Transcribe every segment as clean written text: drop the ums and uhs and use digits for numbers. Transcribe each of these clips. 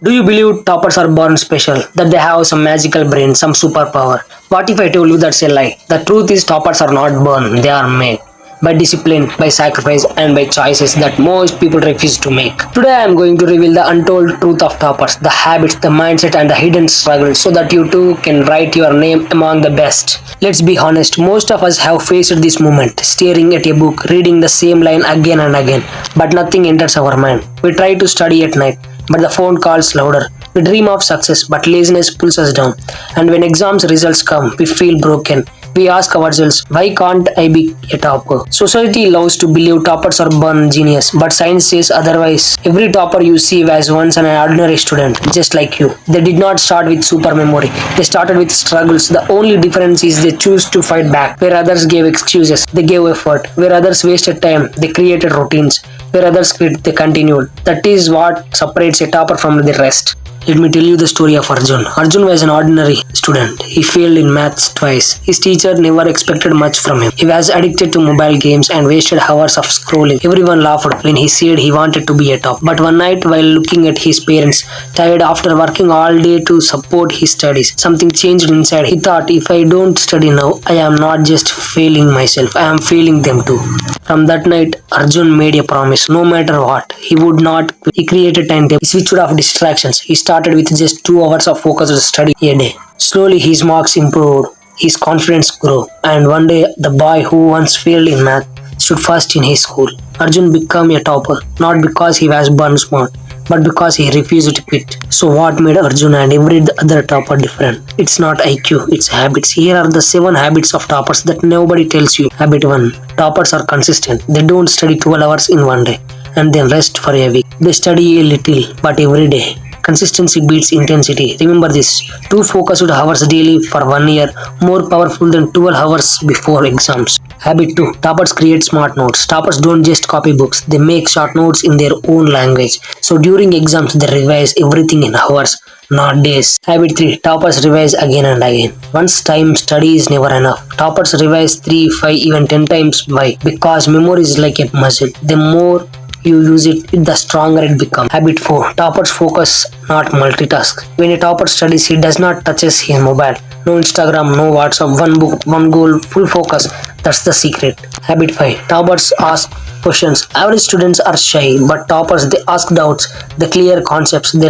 Do you believe toppers are born special? That they have some magical brain, some superpower? What if I told you that's a lie? The truth is, toppers are not born, they are made. By discipline, by sacrifice, and by choices that most people refuse to make. Today, I am going to reveal the untold truth of toppers, the habits, the mindset, and the hidden struggles so that you too can write your name among the best. Let's be honest, most of us have faced this moment, staring at a book, reading the same line again and again, but nothing enters our mind. We try to study at night, but the phone calls louder. We dream of success, but laziness pulls us down. And when exams results come, we feel broken. We ask ourselves, why can't I be a topper? Society loves to believe toppers are born genius, but science says otherwise. Every topper you see was once an ordinary student, just like you. They did not start with super memory. They started with struggles. The only difference is they choose to fight back. Where others gave excuses, they gave effort. Where others wasted time, they created routines. Where others quit, they continued. That is what separates a topper from the rest. Let me tell you the story of Arjun. Arjun was an ordinary student. He failed in maths twice. His teacher never expected much from him. He was addicted to mobile games and wasted hours of scrolling. Everyone laughed when he said he wanted to be a top. But one night, while looking at his parents, tired after working all day to support his studies, something changed inside. He thought, if I don't study now, I am not just failing myself, I am failing them too. From that night, Arjun made a promise. No matter what, he would not quit. He created timetable. He switched off distractions. He started with just 2 hours of focused study a day. Slowly, his marks improved. His confidence grew. And one day, the boy who once failed in math stood first in his school. Arjun became a topper, not because he was born smart, but because he refused to quit. So what made Arjun and every other topper different? It's not IQ, it's habits. Here are the 7 habits of toppers that nobody tells you. Habit 1. Toppers are consistent. They don't study 12 hours in one day and then rest for a week. They study a little, but every day. Consistency beats intensity. Remember this. 2 focused hours daily for 1 year, more powerful than 12 hours before exams. Habit 2. Toppers create smart notes. Toppers don't just copy books, they make short notes in their own language. So during exams, they revise everything in hours, not days. Habit 3. Toppers revise again and again. Once time, study is never enough. Toppers revise 3, 5, even 10 times. Why? Because memory is like a muscle. The more you use it, the stronger it becomes. Habit 4. Toppers focus, not multitask. When a topper studies, he does not touch his mobile. No Instagram, no WhatsApp, one book, one goal, full focus. That's the secret. Habit 5. Toppers ask questions. Average students are shy, but toppers, they ask doubts, the clear concepts. They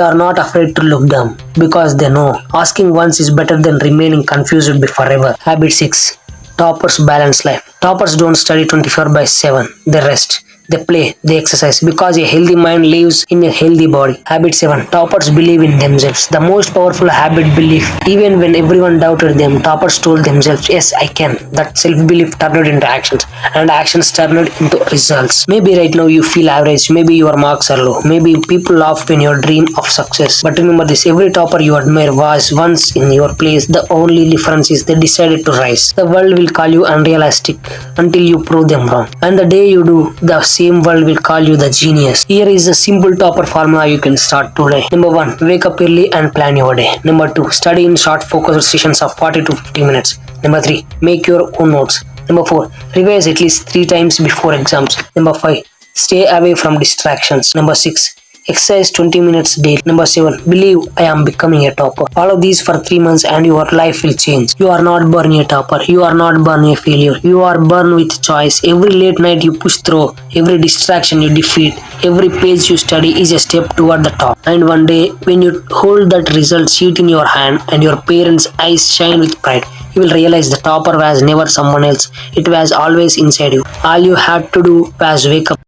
are not afraid to look dumb because they know asking once is better than remaining confused forever. Habit 6. Toppers balance life. Toppers don't study 24/7. They rest. They play, they exercise because a healthy mind lives in a healthy body. Habit 7. Toppers believe in themselves. The most powerful habit, belief. Even when everyone doubted them, toppers told themselves, yes, I can. That self-belief turned into actions, and actions turned into results. Maybe right now you feel average, maybe your marks are low, maybe people laugh when you dream of success. But remember this, every topper you admire was once in your place. The only difference is they decided to rise. The world will call you unrealistic until you prove them wrong. And the day you do, the same world will call you the genius. Here is a simple topper formula you can start today. Number 1. Wake up early and plan your day. Number 2. Study in short focused sessions of 40 to 50 minutes. Number 3. Make your own notes. Number 4. Revise at least 3 times before exams. Number 5. Stay away from distractions. Number 6. Exercise 20 minutes daily. Number 7. Believe I am becoming a topper. Follow these for 3 months and your life will change. You are not born a topper. You are not born a failure. You are born with choice. Every late night you push through. Every distraction you defeat. Every page you study is a step toward the top. And one day when you hold that result sheet in your hand and your parents' eyes shine with pride, you will realize the topper was never someone else. It was always inside you. All you had to do was wake up.